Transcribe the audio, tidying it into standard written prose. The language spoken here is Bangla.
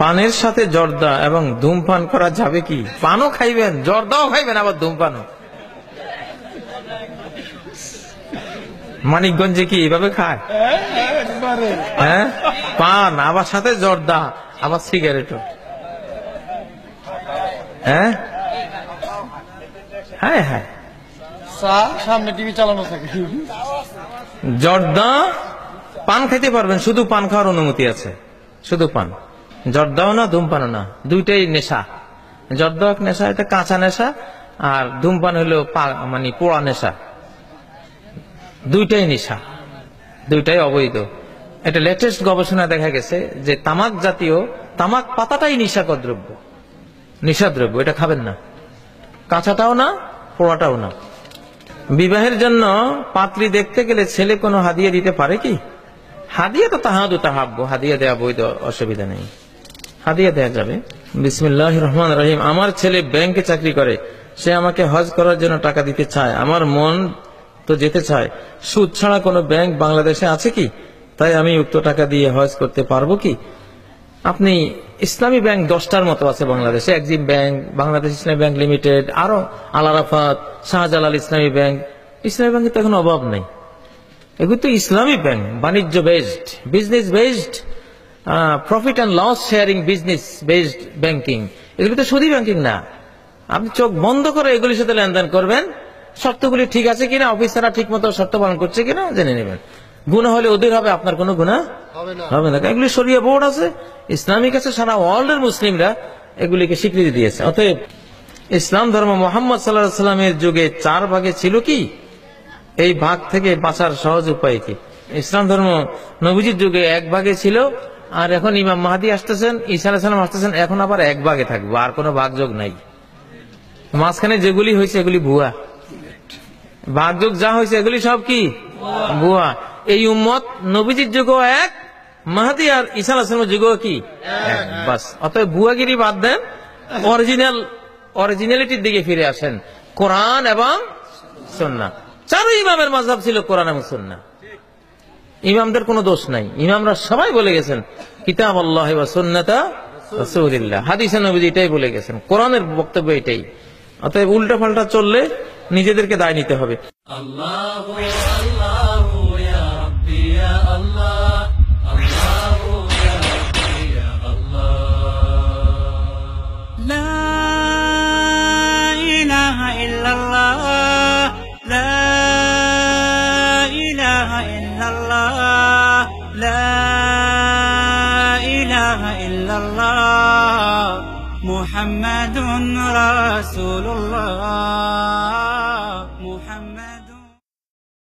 পানের সাথে জর্দা এবং ধূমপান করা যাবে কি? পানও খাইবেন, জর্দাও খাইবেন, আবার ধূমপানও। মানিকগঞ্জে কি এইভাবে খায়? হ্যাঁ, পান আবার সাথে জর্দা আবার সিগারেটও। হ্যাঁ হ্যাঁ হ্যাঁ, সামনে টিভি চালানো থাকে। জর্দা পান খাইতে পারবেন, শুধু পান খাওয়ার অনুমতি আছে, শুধু পান। জর্দাও না ধূমপানও না, দুইটাই নেশা। জর্দা এক নেশা, এটা কাঁচা নেশা, আর ধূমপান হলো মানে পোড়া নেশা। দুইটাই নেশা, দুইটাই অবৈধ। এটা লেটেস্ট গবেষণা দেখা গেছে যে তামাক জাতীয়, তামাক পাতাটাই নিশাকর দ্রব্য, নিশাদ্রব্য, এটা খাবেন না। কাঁচাটাও না, পোড়াটাও না। বিবাহের জন্য পাত্রী দেখতে গেলে ছেলে কোনো হাদিয়া দিতে পারে কি? হাদিয়া তো তাহাদু তাহাব্বু, হাদিয়া দেওয়া বৈধ, অসুবিধা নেই, হাদিয়া দেওয়া যাবে। বিসমিল্লাহির রহমানির রহিম। আমার ছেলে ব্যাংকে চাকরি করে, সে আমাকে হজ করার জন্য টাকা দিতে চায়। আমার মন তো যেতে চায়, সুদ ছাড়া কোনো ব্যাংক বাংলাদেশে আছে কি? তাই আমি উক্ত টাকা দিয়ে হজ করতে পারবো কি? আপনি ইসলামী ব্যাংক 10টার মতো আছে বাংলাদেশে, এক্সিম ব্যাংক, বাংলাদেশ ইসলামী ব্যাংক লিমিটেড, আরো আল আরাফাত, শাহজালাল ইসলামী ব্যাংক। ইসলামী ব্যাংকের তো এখন অভাব নেই, এগুলো তো ইসলামী ব্যাংক, বাণিজ্য based, business based, profit and loss sharing business based banking. এগুলো তো সুদী ব্যাংকিং না। আপনি চোখ বন্ধ করে এগুলির সাথে লেনদেন করবেন, শর্তগুলি ঠিক আছে কিনা, অফিসাররা ঠিক মতো শর্ত পালন করছে কিনা জেনে নেবেন। গুনাহ হলে ওদের হবে, আপনার কোনো গুনাহ হবে না। এগুলি শরিয়া বোর্ড আছে, ইসলামিক আছে, সারা ওয়ার্ল্ডের মুসলিমরা এগুলিকে স্বীকৃতি দিয়েছে। অতএব ইসলাম ধর্ম মুহাম্মদ সাল্লাল্লাহু আলাইহি ওয়াসাল্লামের যুগে 4 ভাগে ছিল কি? এই ভাগ থেকে বাঁচার সহজ উপায় কি? ইসলাম ধর্ম নবীজির যুগে 1 ভাগে ছিল, আর এখন ইমাম মাহদী আসতেছেন, ঈসা আলাইহিস সালাম আসতেছেন, এখন আবার 1 ভাগে থাকবো, আর কোনো ভাগযোগ নাই। মাঝখানে যেগুলি হয়েছে এগুলি ভুয়া, ভাগযোগ যা হয়েছে এগুলি সব কি? ভুয়া। এই উম্মত নবীজির যুগও 1, মাহদী আর ঈসা আলাইহিস সালামের যুগও কি? 1। বাস। অতএব ভুয়াগিরি বাদ দেন, অরিজিনালিটির দিকে ফিরে আসেন, কোরআন এবং সুন্নাহ। 4 ইমামের মাযহাব ছিল কোরআন এবং সুন্নাহ। ইমামদের কোনো দোষ নাই, ইমামরা সবাই বলে গেছেন কিতাব আল্লাহ ওয়া সুন্নাতা রাসূলিল্লাহ, হাদিসে নবীজি এটাই বলে গেছেন, কোরআনের বক্তব্য এটাই। অতএব উল্টা পাল্টা চললে নিজেদেরকে দায় নিতে হবে। আল্লাহু আল্লাহু ইয়া রাব্বি ইয়া আল্লাহ, আল্লাহু ইয়া রাব্বি ইয়া আল্লাহ। লা ইলাহা ইল্লাল্লাহ, লা ইলাহা ইল্লাল্লাহ, লা ইলাহা ইল্লাল্লাহ, মুহাম্মাদুর রাসূলুল্লাহ।